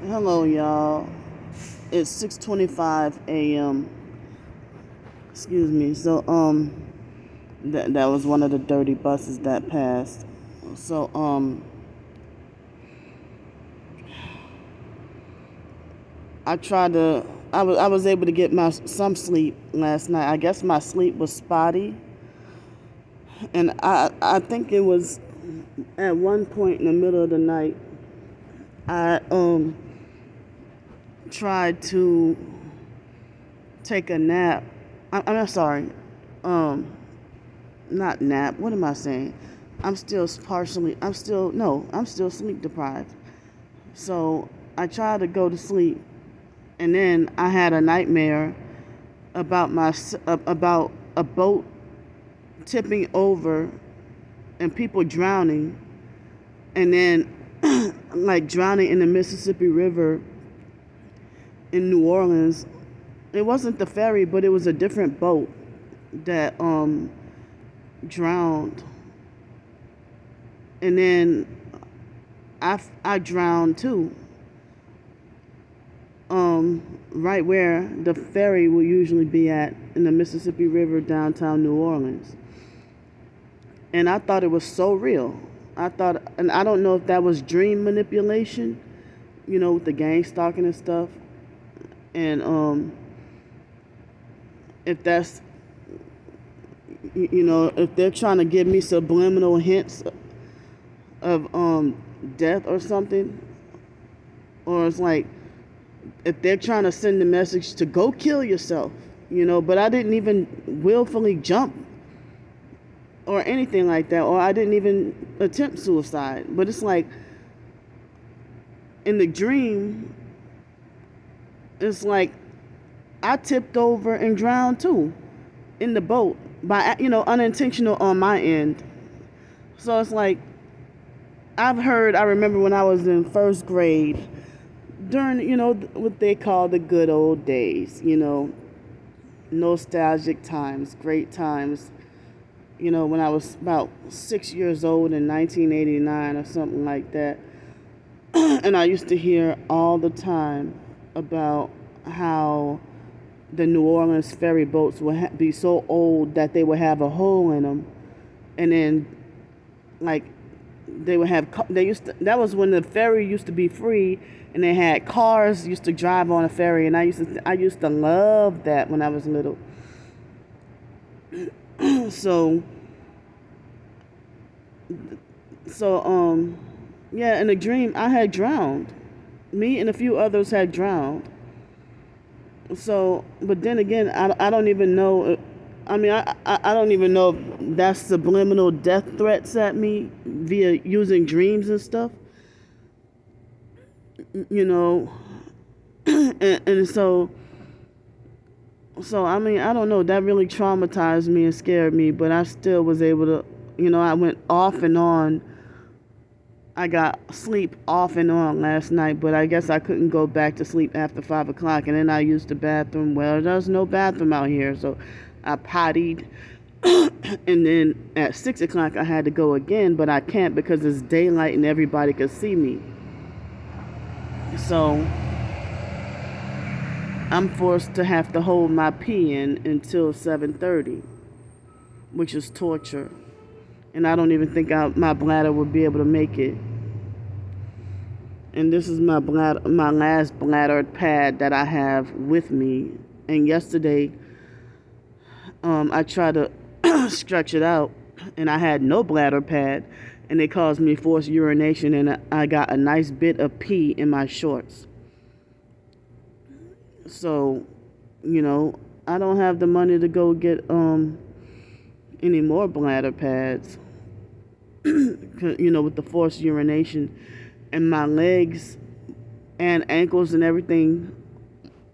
Hello, y'all. It's 6:25 a.m. Excuse me. That was one of the dirty buses that passed. So, I tried to. I was able to get my some sleep last night. I guess my sleep was spotty, and I think it was at one point in the middle of the night. I tried to take a nap. I'm sorry. Um, Not nap. What am I saying? I'm still sleep deprived. So I tried to go to sleep, and then I had a nightmare about a boat tipping over and people drowning, and then like drowning in the Mississippi River in New Orleans. It wasn't the ferry, but it was a different boat that drowned, and then I drowned too. Right where the ferry will usually be at in the Mississippi River, downtown New Orleans. And I thought it was so real. And I don't know if that was dream manipulation, with the gang stalking and stuff, and if that's, if they're trying to give me subliminal hints of death or something, or it's like if they're trying to send the message to go kill yourself, but I didn't even willfully jump or anything like that, or I didn't even attempt suicide. But it's like in the dream, it's like I tipped over and drowned too in the boat by, unintentional on my end. So it's like I remember when I was in first grade, during, what they call the good old days, nostalgic times, great times, when I was about 6 years old in 1989 or something like that. And I used to hear all the time about how the New Orleans ferry boats would be so old that they would have a hole in them, and then like they would have that was when the ferry used to be free, and they had cars used to drive on a ferry, and I used to love that when I was little. so so yeah, in a dream I had drowned. Me and a few others had drowned. So, but then again, I don't even know. I don't even know if that's subliminal death threats at me via using dreams and stuff. You know, and so I don't know. That really traumatized me and scared me, but I still was able to. I went off and on. I got sleep off and on last night, but I guess I couldn't go back to sleep after 5 o'clock. And then I used the bathroom. Well, there's no bathroom out here, so I pottied. And then at 6 o'clock, I had to go again, but I can't because it's daylight and everybody could see me. So I'm forced to have to hold my pee in until 7:30, which is torture. And I don't even think my bladder would be able to make it. And this is my last bladder pad that I have with me. And yesterday, I tried to stretch it out, and I had no bladder pad, and it caused me forced urination, and I got a nice bit of pee in my shorts. So, I don't have the money to go get any more bladder pads. With the forced urination, and my legs and ankles and everything,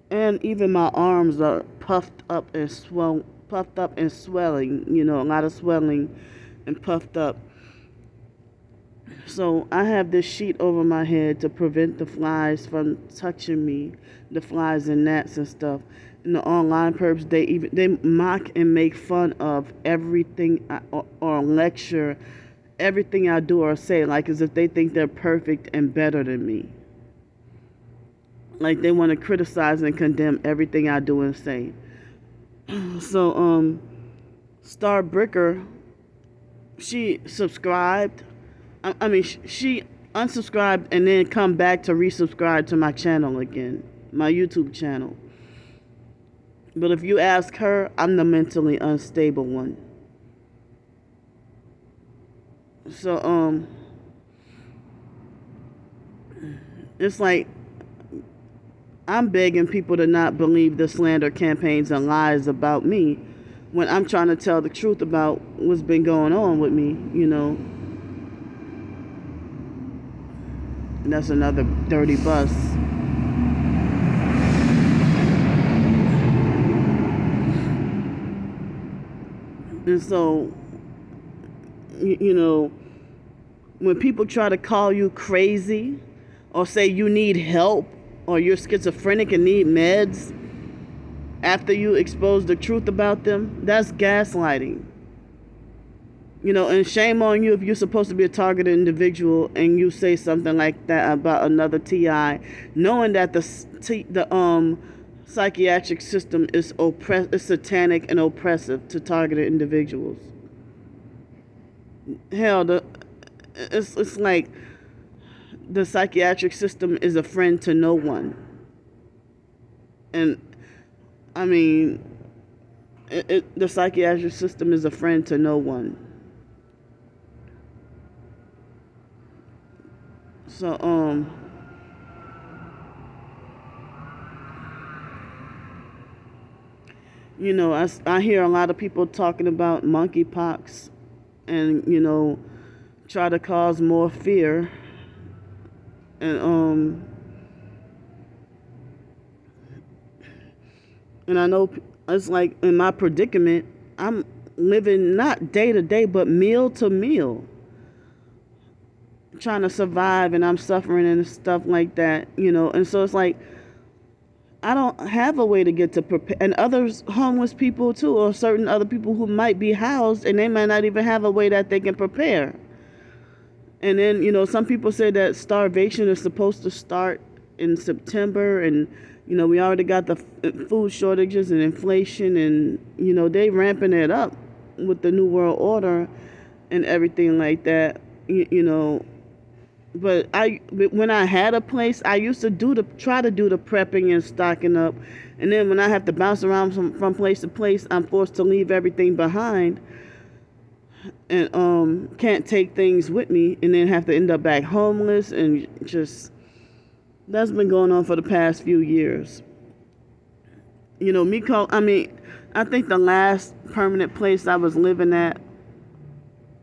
and even my arms are puffed up and swelling, a lot of swelling and puffed up. So I have this sheet over my head to prevent the flies from touching me, the flies and gnats and stuff. And the online perps, they mock and make fun of everything or lecture everything I do or say, like as if they think they're perfect and better than me. Like they want to criticize and condemn everything I do and say. So, Star Bricker, she subscribed. She unsubscribed and then come back to resubscribe to my channel again, my YouTube channel. But if you ask her, I'm the mentally unstable one. So, it's like I'm begging people to not believe the slander campaigns and lies about me when I'm trying to tell the truth about what's been going on with me, And that's another dirty bus. And so, when people try to call you crazy or say you need help or you're schizophrenic and need meds after you expose the truth about them, that's gaslighting. And shame on you if you're supposed to be a targeted individual and you say something like that about another TI, knowing that the psychiatric system is satanic and oppressive to targeted individuals. Hell, it's like the psychiatric system is a friend to no one. And the psychiatric system is a friend to no one. So, I hear a lot of people talking about monkeypox and, try to cause more fear. And I know it's like in my predicament, I'm living not day to day, but meal to meal, trying to survive, and I'm suffering and stuff like that, And so it's like, I don't have a way to get to prepare, and others, homeless people too, or certain other people who might be housed, and they might not even have a way that they can prepare. And then, some people say that starvation is supposed to start in September, and, we already got the food shortages and inflation, and, they ramping it up with the New World Order and everything like that, But when I had a place, I used to try to do the prepping and stocking up. And then when I have to bounce around from place to place, I'm forced to leave everything behind and can't take things with me, and then have to end up back homeless, and just that's been going on for the past few years. I think the last permanent place I was living at,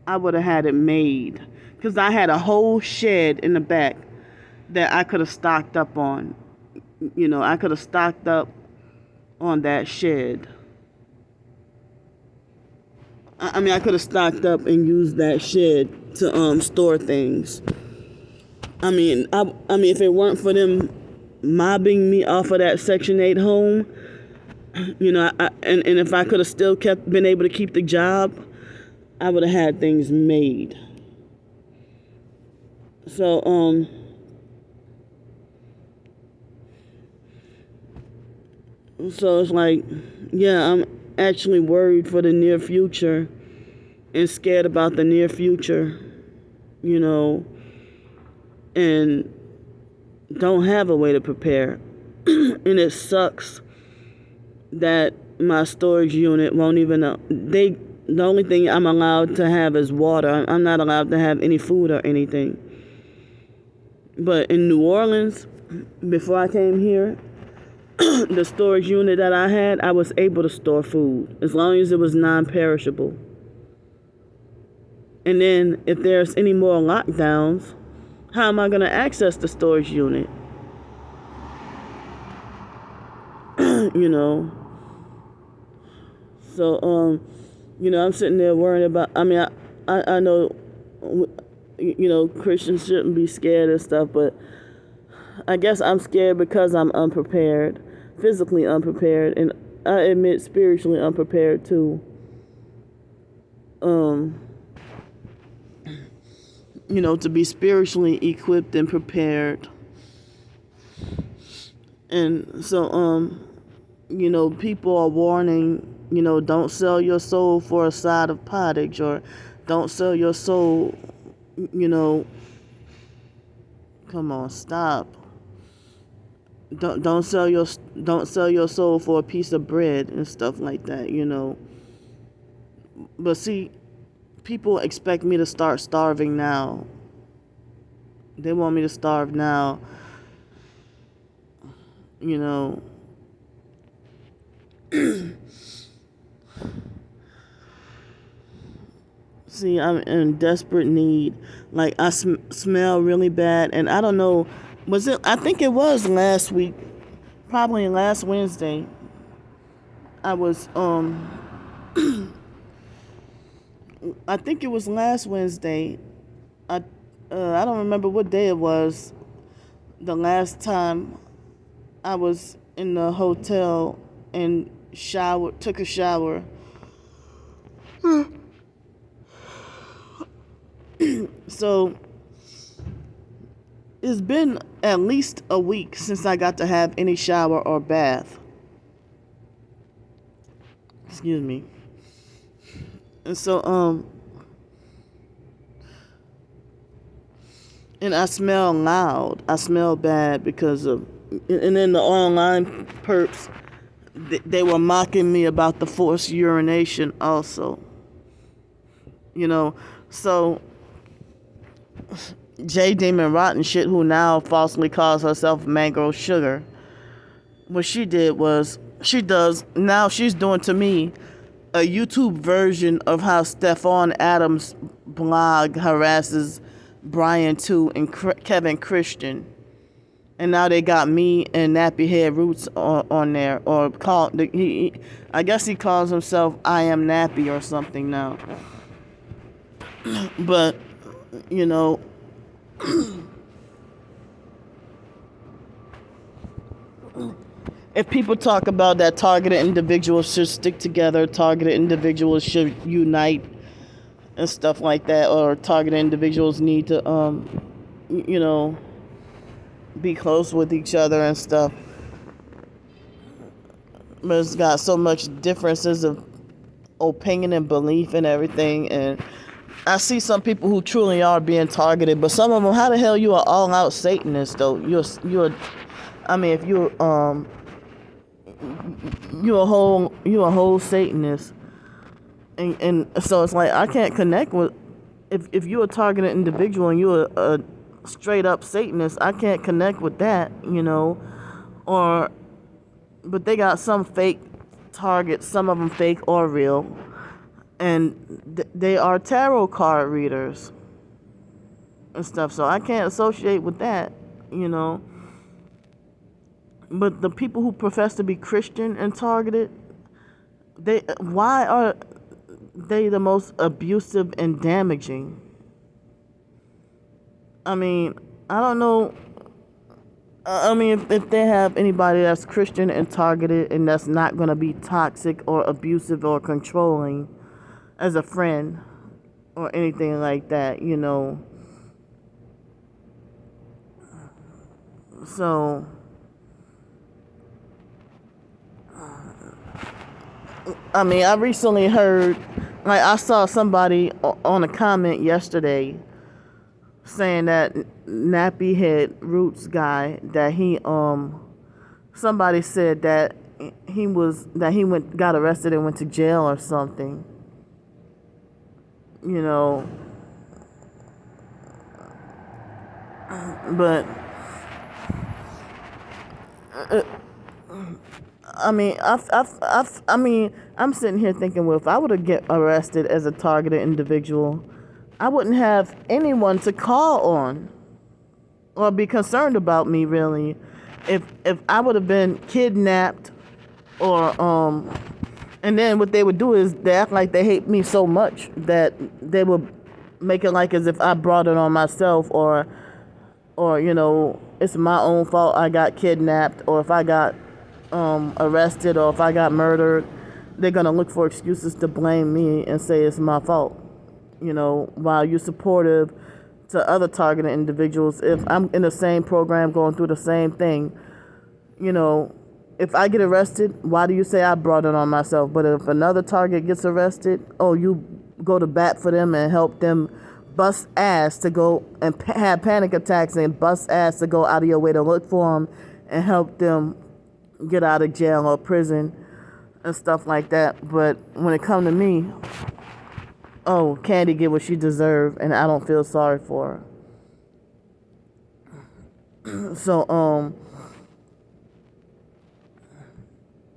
I would have had it made, because I had a whole shed in the back that I could have stocked up on. I could have stocked up on that shed. I could have stocked up and used that shed to store things. If it weren't for them mobbing me off of that Section 8 home, and if I could have still been able to keep the job, I would have had things made. So, so it's like, yeah, I'm actually worried for the near future and scared about the near future, and don't have a way to prepare. And it sucks that my storage unit won't even, the only thing I'm allowed to have is water. I'm not allowed to have any food or anything. But in New Orleans, before I came here, the storage unit that I had, I was able to store food as long as it was non-perishable. And then if there's any more lockdowns, how am I going to access the storage unit? So, I'm sitting there worrying about, I know, Christians shouldn't be scared and stuff, but I guess I'm scared because I'm unprepared, physically unprepared, and I admit spiritually unprepared too. To be spiritually equipped and prepared And so, people are warning, don't sell your soul for a side of pottage, or don't sell your soul, you know, come on, stop. Don't sell your soul for a piece of bread and stuff like that. But see, people expect me to start starving now. They want me to starve now, you know. See, I'm in desperate need. Like, I smell really bad, and I don't know. I think it was last week, probably last Wednesday. I was, I think it was last Wednesday. I don't remember what day it was. The last time I was in the hotel and took a shower. So it's been at least a week since I got to have any shower or bath. Excuse me. And so, and I smell loud. I smell bad because of, and then the online perps, they were mocking me about the forced urination also. So J Demon Rotten Shit, who now falsely calls herself Mango Sugar, what she did was, she's doing to me a YouTube version of how Stephon Adams' blog harasses Brian too and Kevin Christian. And now they got me and Nappy Head Roots on there, or I guess he calls himself I Am Nappy or something now. But, if people talk about that targeted individuals should stick together, targeted individuals should unite and stuff like that, or targeted individuals need to, be close with each other and stuff. But it's got so much differences of opinion and belief and everything, and I see some people who truly are being targeted, but some of them, how the hell you are all-out Satanist though? If you're a whole Satanist, and so it's like I can't connect with, if you're a targeted individual and you're a straight up Satanist, I can't connect with that, but they got some fake targets, some of them fake or real, and they are tarot card readers and stuff, so I can't associate with that, But the people who profess to be Christian and targeted, why are they the most abusive and damaging? I don't know. If they have anybody that's Christian and targeted and that's not going to be toxic or abusive or controlling as a friend or anything like that, So, I recently heard, I saw somebody on a comment yesterday saying that Nappy Head Roots guy, that somebody said that he got arrested and went to jail or something, but I'm sitting here thinking, well, if I were to get arrested as a targeted individual, I wouldn't have anyone to call on or be concerned about me, really. If I would have been kidnapped or and then what they would do is they act like they hate me so much that they would make it like as if I brought it on myself, or it's my own fault I got kidnapped, or if I got arrested, or if I got murdered, they're gonna look for excuses to blame me and say it's my fault. While you're supportive to other targeted individuals, if I'm in the same program going through the same thing, You know, if I get arrested, why do you say I brought it on myself? But if another target gets arrested, oh, you go to bat for them and help them bust ass to go and have panic attacks and bust ass to go out of your way to look for them and help them get out of jail or prison and stuff like that. But when it come to me, oh, Candy get what she deserved, and I don't feel sorry for her. So,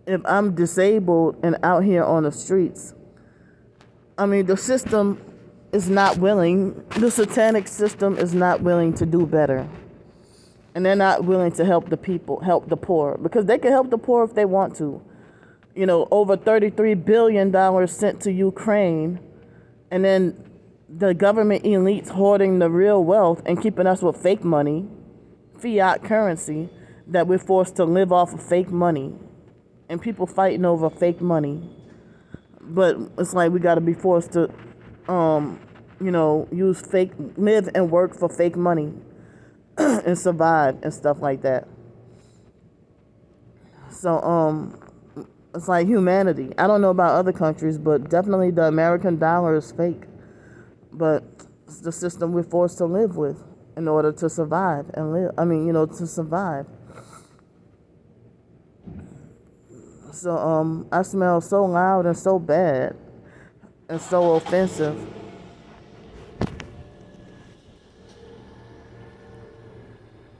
if I'm disabled and out here on the streets, I mean, the system is not willing, the satanic system is not willing to do better. And they're not willing to help the people, help the poor, because they can help the poor if they want to. You know, over $33 billion sent to Ukraine, and then the government elites hoarding the real wealth and keeping us with fake money, fiat currency, that we're forced to live off of fake money. And people fighting over fake money. But it's like we got to be forced to, use fake, live and work for fake money and survive and stuff like that. So, it's like humanity. I don't know about other countries, but definitely the American dollar is fake. But it's the system we're forced to live with in order to survive and live. To survive. So, I smell so loud and so bad and so offensive.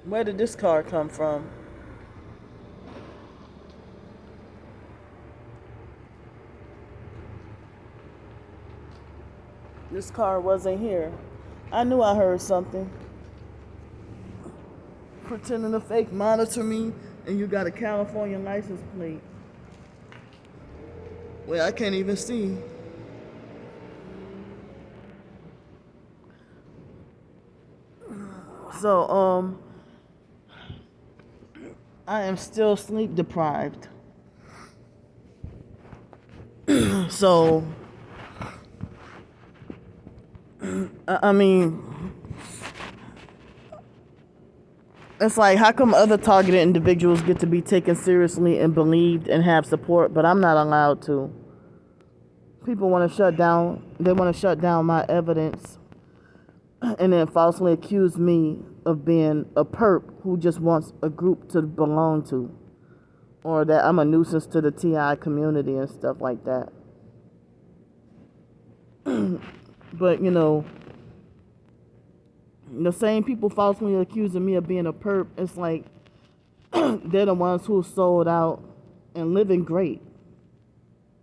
Where did this car come from? This car wasn't here. I knew I heard something. Pretending to fake monitor me, and you got a California license plate. Well, I can't even see. So, I am still sleep deprived. So, I mean, it's like, how come other targeted individuals get to be taken seriously and believed and have support, but I'm not allowed to? People want to shut down my evidence and then falsely accuse me of being a perp who just wants a group to belong to, or that I'm a nuisance to the TI community and stuff like that. But, the same people falsely accusing me of being a perp, it's like they're the ones who sold out and living great.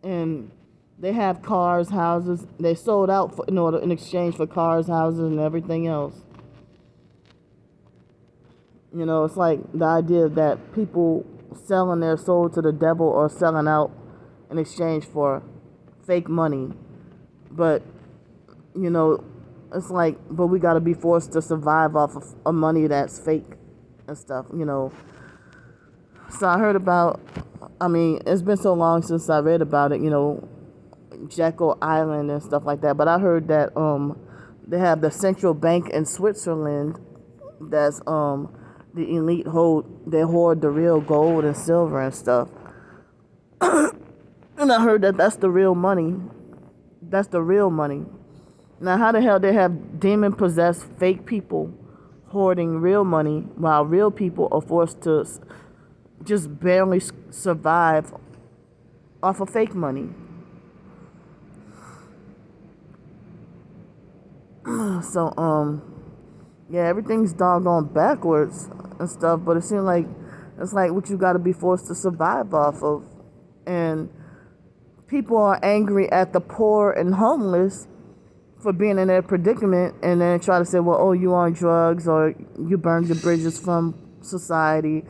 And they have cars, houses. They sold out in exchange for cars, houses, and everything else. It's like the idea that people selling their soul to the devil or selling out in exchange for fake money. But, it's like, but we got to be forced to survive off of money that's fake and stuff, So I heard about, it's been so long since I read about it, Jekyll Island and stuff like that. But I heard that they have the central bank in Switzerland that's the elite they hoard the real gold and silver and stuff. And I heard that that's the real money. That's the real money. Now, how the hell they have demon-possessed fake people hoarding real money while real people are forced to just barely survive off of fake money? So, yeah, everything's doggone backwards and stuff, but it seems like it's like what you got to be forced to survive off of. And people are angry at the poor and homeless for being in that predicament, and then try to say, well, oh, you on drugs, or you burned your bridges from society,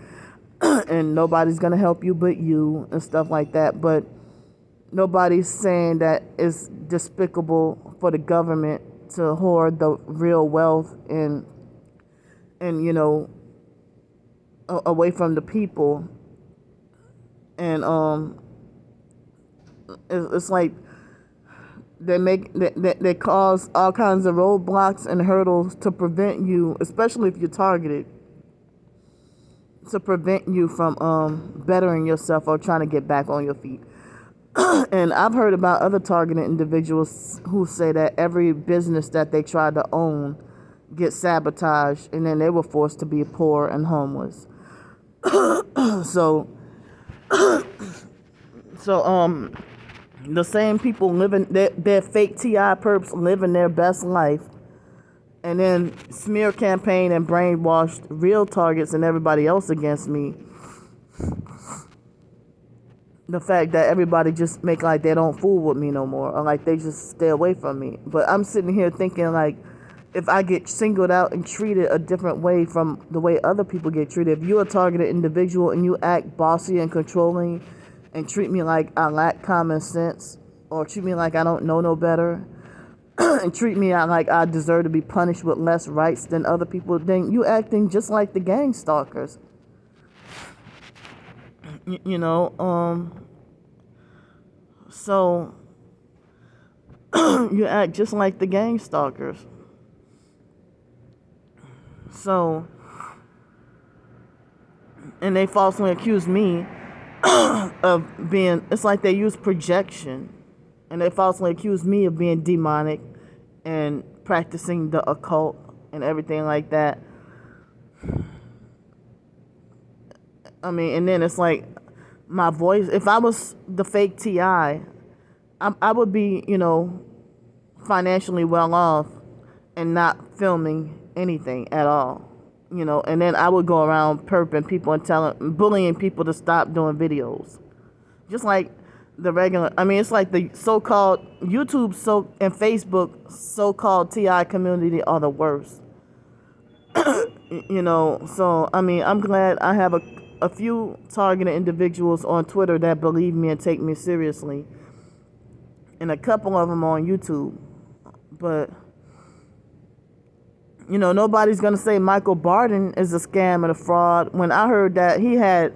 and nobody's going to help you but you, and stuff like that. But nobody's saying that it's despicable for the government to hoard the real wealth and away from the people. And it's like they cause all kinds of roadblocks and hurdles to prevent you, especially if you're targeted, to prevent you from bettering yourself or trying to get back on your feet. And I've heard about other targeted individuals who say that every business that they try to own gets sabotaged, and then they were forced to be poor and homeless. So, the same people living their fake TI perps living their best life, and then smear campaign and brainwashed real targets and everybody else against me. The fact that everybody just make like they don't fool with me no more, or like they just stay away from me. But I'm sitting here thinking, like, if I get singled out and treated a different way from the way other people get treated, if you're a targeted individual and you act bossy and controlling and treat me like I lack common sense, or treat me like I don't know no better, and treat me like I deserve to be punished with less rights than other people, then you acting just like the gang stalkers. So you act just like the gang stalkers. So, and they falsely accuse me of being, it's like they use projection, and they falsely accuse me of being demonic and practicing the occult and everything like that. I mean, and then it's like my voice, if I was the fake TI, I would be, financially well off and not filming anything at all, and then I would go around perping people and bullying people to stop doing videos. Just like the regular, it's like the so-called YouTube and Facebook so-called TI community are the worst. So, I'm glad I have a few targeted individuals on Twitter that believe me and take me seriously, and a couple of them on YouTube. But nobody's gonna say Michael Barton is a scam and a fraud when I heard that he had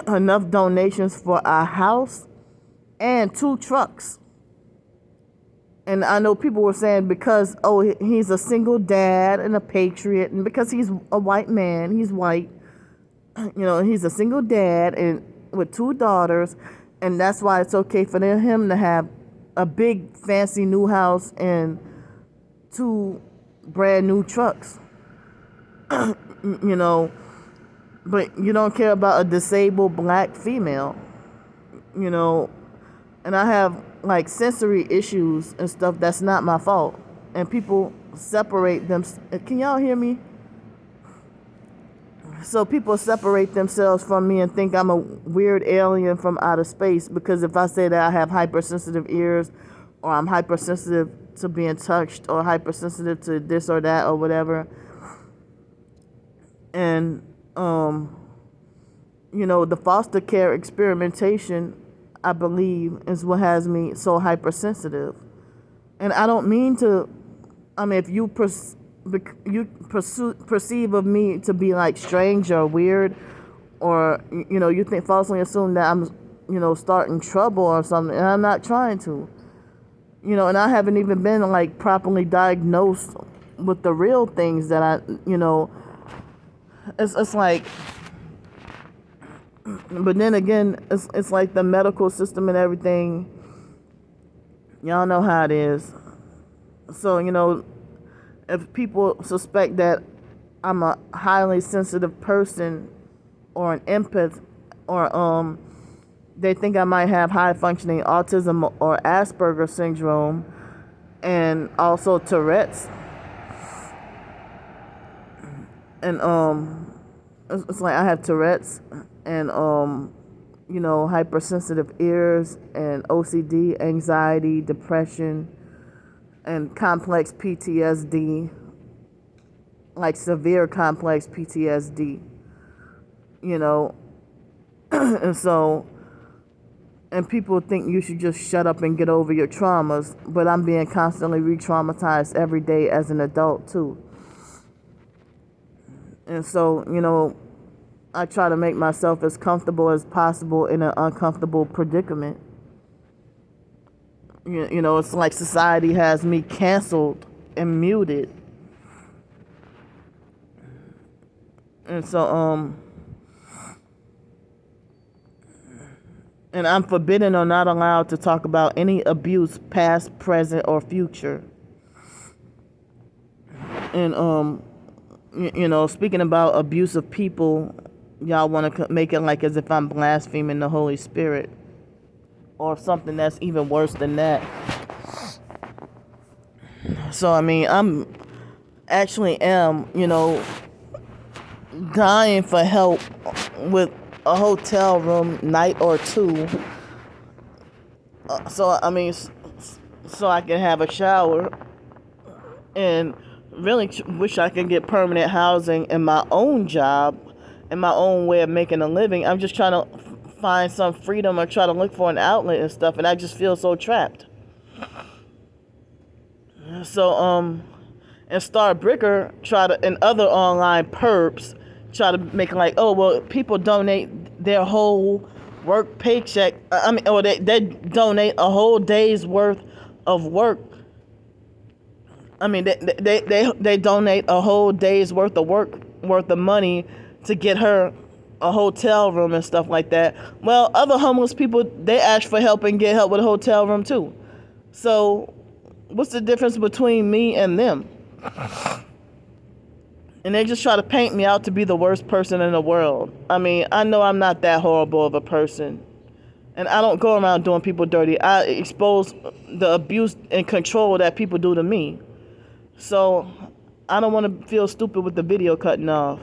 enough donations for a house and 2 trucks. And I know people were saying because he's a single dad and a patriot, and because he's a white man, he's white. He's a single dad and with 2 daughters, and that's why it's okay for him to have a big fancy new house and 2 brand new trucks. But you don't care about a disabled black female, and I have like sensory issues and stuff that's not my fault, and people separate them. Can y'all hear me? So people separate themselves from me and think I'm a weird alien from outer space because if I say that I have hypersensitive ears, or I'm hypersensitive to being touched, or hypersensitive to this or that or whatever. And, the foster care experimentation, I believe, is what has me so hypersensitive. And I don't mean to, if you perceive of me to be like strange or weird, or, you think falsely assume that I'm, starting trouble or something, and I'm not trying to. And I haven't even been like properly diagnosed with the real things that I, it's like, but then again, it's like the medical system and everything. Y'all know how it is. So, if people suspect that I'm a highly sensitive person or an empath, or they think I might have high functioning autism or Asperger's syndrome, and also Tourette's. And it's like I have Tourette's and hypersensitive ears and OCD, anxiety, depression, and complex PTSD, like severe complex PTSD. And so, and people think you should just shut up and get over your traumas, but I'm being constantly re-traumatized every day as an adult too. And so, I try to make myself as comfortable as possible in an uncomfortable predicament. It's like society has me canceled and muted. And so, And I'm forbidden or not allowed to talk about any abuse, past, present, or future. And speaking about abusive people, y'all want to make it like as if I'm blaspheming the Holy Spirit or something that's even worse than that. So I'm actually am dying for help with a hotel room night or two. So I can have a shower, and really wish I could get permanent housing in my own job, in my own way of making a living. I'm just trying to find some freedom or try to look for an outlet and stuff, and I just feel so trapped. So and Starbricker and other online perps try to make like, oh well, people donate their whole work paycheck. Or they donate a whole day's worth of work. They donate a whole day's worth of money to get her a hotel room and stuff like that. Well, other homeless people, they ask for help and get help with a hotel room too. So what's the difference between me and them? And they just try to paint me out to be the worst person in the world. I know I'm not that horrible of a person. And I don't go around doing people dirty. I expose the abuse and control that people do to me. So I don't want to feel stupid with the video cutting off.